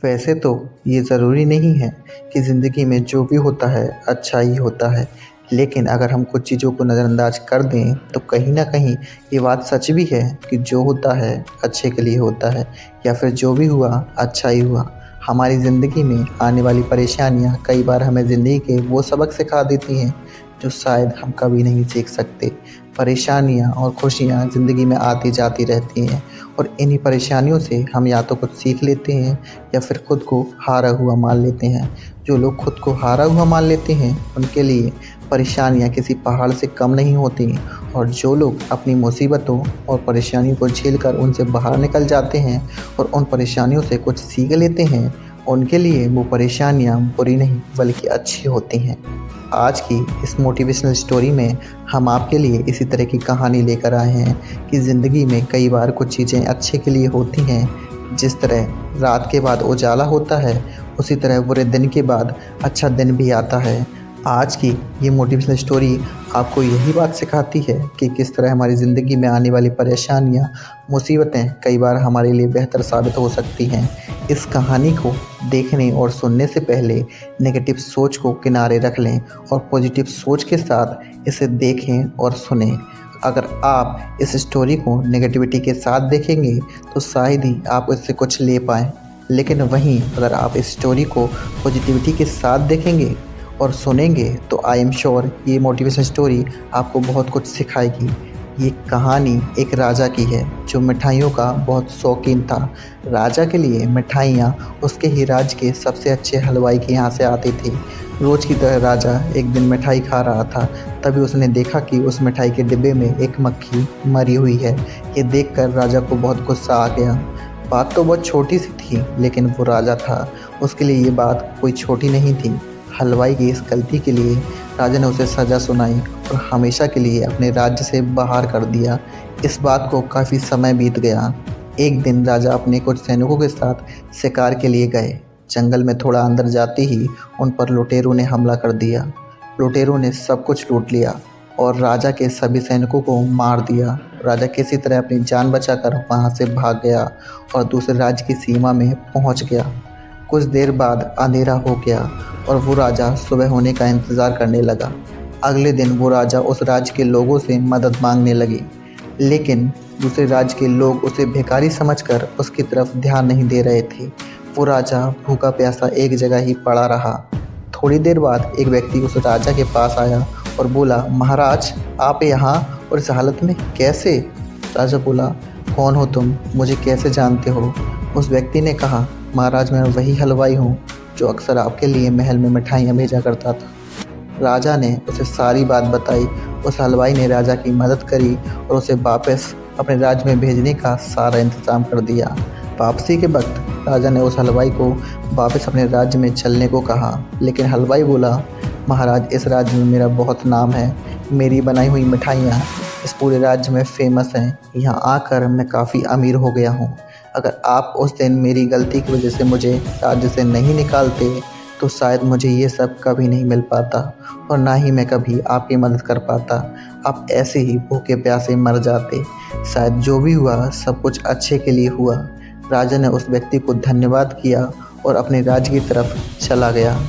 वैसे तो ये ज़रूरी नहीं है कि ज़िंदगी में जो भी होता है अच्छा ही होता है, लेकिन अगर हम कुछ चीज़ों को नज़रअंदाज कर दें तो कहीं न कहीं ये बात सच भी है कि जो होता है अच्छे के लिए होता है या फिर जो भी हुआ अच्छा ही हुआ। हमारी ज़िंदगी में आने वाली परेशानियाँ कई बार हमें ज़िंदगी के वो सबक सिखा देती हैं जो शायद हम कभी नहीं सीख सकते। परेशानियाँ और खुशियाँ ज़िंदगी में आती जाती रहती हैं और इन्हीं परेशानियों से हम या तो कुछ सीख लेते हैं या फिर खुद को हारा हुआ मान लेते हैं। जो लोग खुद को हारा हुआ मान लेते हैं उनके लिए परेशानियाँ किसी पहाड़ से कम नहीं होती और जो लोग अपनी मुसीबतों और परेशानियों को झेलकर उनसे बाहर निकल जाते हैं और उन परेशानियों से कुछ सीख लेते हैं, उनके लिए वो परेशानियाँ बुरी नहीं बल्कि अच्छी होती हैं। आज की इस मोटिवेशनल स्टोरी में हम आपके लिए इसी तरह की कहानी लेकर आए हैं कि ज़िंदगी में कई बार कुछ चीज़ें अच्छे के लिए होती हैं। जिस तरह रात के बाद उजाला होता है, उसी तरह बुरे दिन के बाद अच्छा दिन भी आता है। आज की ये मोटिवेशनल स्टोरी आपको यही बात सिखाती है कि किस तरह हमारी ज़िंदगी में आने वाली परेशानियाँ, मुसीबतें कई बार हमारे लिए बेहतर साबित हो सकती हैं। इस कहानी को देखने और सुनने से पहले नेगेटिव सोच को किनारे रख लें और पॉजिटिव सोच के साथ इसे देखें और सुनें। अगर आप इस स्टोरी को नेगेटिविटी के साथ देखेंगे तो शायद ही आप इससे कुछ ले पाएँ, लेकिन वहीं अगर आप इस स्टोरी को पॉजिटिविटी के साथ देखेंगे और सुनेंगे तो आई एम श्योर ये मोटिवेशन स्टोरी आपको बहुत कुछ सिखाएगी। ये कहानी एक राजा की है जो मिठाइयों का बहुत शौकीन था। राजा के लिए मिठाइयाँ उसके ही राज्य के सबसे अच्छे हलवाई के यहाँ से आती थी। रोज़ की तरह राजा एक दिन मिठाई खा रहा था, तभी उसने देखा कि उस मिठाई के डिब्बे में एक मक्खी मरी हुई है। ये देखकर राजा को बहुत गुस्सा आ गया। बात तो बहुत छोटी सी थी, लेकिन वो राजा था, उसके लिए ये बात कोई छोटी नहीं थी। हलवाई की इस गलती के लिए राजा ने उसे सज़ा सुनाई और हमेशा के लिए अपने राज्य से बाहर कर दिया। इस बात को काफ़ी समय बीत गया। एक दिन राजा अपने कुछ सैनिकों के साथ शिकार के लिए गए। जंगल में थोड़ा अंदर जाते ही उन पर लुटेरों ने हमला कर दिया। लुटेरों ने सब कुछ लूट लिया और राजा के सभी सैनिकों को मार दिया। राजा किसी तरह अपनी जान बचाकर वहाँ से भाग गया और दूसरे राज्य की सीमा में पहुँच गया। कुछ देर बाद अंधेरा हो गया और वो राजा सुबह होने का इंतज़ार करने लगा। अगले दिन वो राजा उस राज्य के लोगों से मदद मांगने लगे, लेकिन दूसरे राज्य के लोग उसे भिखारी समझकर उसकी तरफ ध्यान नहीं दे रहे थे। वो राजा भूखा प्यासा एक जगह ही पड़ा रहा। थोड़ी देर बाद एक व्यक्ति उस राजा के पास आया और बोला, महाराज आप यहाँ और इस हालत में कैसे? राजा बोला, कौन हो तुम, मुझे कैसे जानते हो? उस व्यक्ति ने कहा, महाराज मैं वही हलवाई हूँ जो अक्सर आपके लिए महल में मिठाइयाँ भेजा करता था। राजा ने उसे सारी बात बताई। उस हलवाई ने राजा की मदद करी और उसे वापस अपने राज्य में भेजने का सारा इंतज़ाम कर दिया। वापसी के वक्त राजा ने उस हलवाई को वापस अपने राज्य में चलने को कहा, लेकिन हलवाई बोला, महाराज इस राज्य में मेरा बहुत नाम है, मेरी बनाई हुई मिठाइयाँ इस पूरे राज्य में फ़ेमस हैं। यहाँ आकर मैं काफ़ी अमीर हो गया हूँ। अगर आप उस दिन मेरी गलती की वजह से मुझे राज्य से नहीं निकालते तो शायद मुझे ये सब कभी नहीं मिल पाता और ना ही मैं कभी आपकी मदद कर पाता। आप ऐसे ही भूखे प्यासे मर जाते। शायद जो भी हुआ सब कुछ अच्छे के लिए हुआ। राजा ने उस व्यक्ति को धन्यवाद किया और अपने राज्य की तरफ चला गया।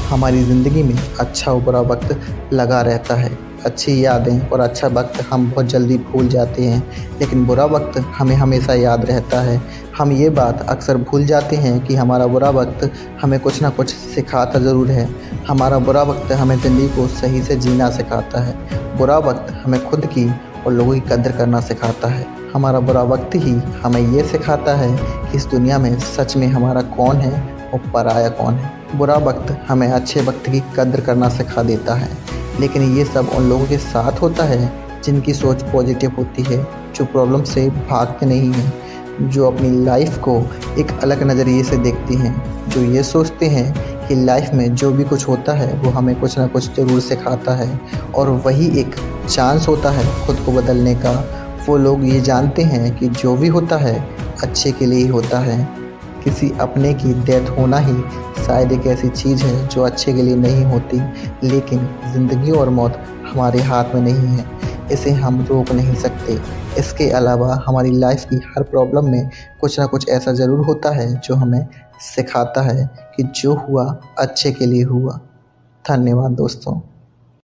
हमारी ज़िंदगी में अच्छा और बुरा वक्त लगा रहता है। अच्छी यादें और अच्छा वक्त हम बहुत जल्दी भूल जाते हैं, लेकिन बुरा वक्त हमें हमेशा याद रहता है। हम ये बात अक्सर भूल जाते हैं कि हमारा बुरा वक्त हमें कुछ ना कुछ सिखाता ज़रूर है। हमारा बुरा वक्त हमें ज़िंदगी को सही से जीना सिखाता है। बुरा वक्त हमें खुद की और लोगों की कदर करना सिखाता है। हमारा बुरा वक्त ही हमें ये सिखाता है कि इस दुनिया में सच में हमारा कौन है और पराया कौन है। बुरा वक्त हमें अच्छे वक्त की कदर करना सिखा देता है, लेकिन ये सब उन लोगों के साथ होता है जिनकी सोच पॉजिटिव होती है, जो प्रॉब्लम से भागते नहीं हैं, जो अपनी लाइफ को एक अलग नज़रिए से देखती हैं, जो ये सोचते हैं कि लाइफ में जो भी कुछ होता है वो हमें कुछ ना कुछ ज़रूर सिखाता है और वही एक चांस होता है खुद को बदलने का। वो लोग ये जानते हैं कि जो भी होता है अच्छे के लिए ही होता है। किसी अपने की डेथ होना ही शायद एक ऐसी चीज़ है जो अच्छे के लिए नहीं होती, लेकिन ज़िंदगी और मौत हमारे हाथ में नहीं है, इसे हम रोक नहीं सकते। इसके अलावा हमारी लाइफ की हर प्रॉब्लम में कुछ ना कुछ ऐसा ज़रूर होता है जो हमें सिखाता है कि जो हुआ अच्छे के लिए हुआ। धन्यवाद दोस्तों।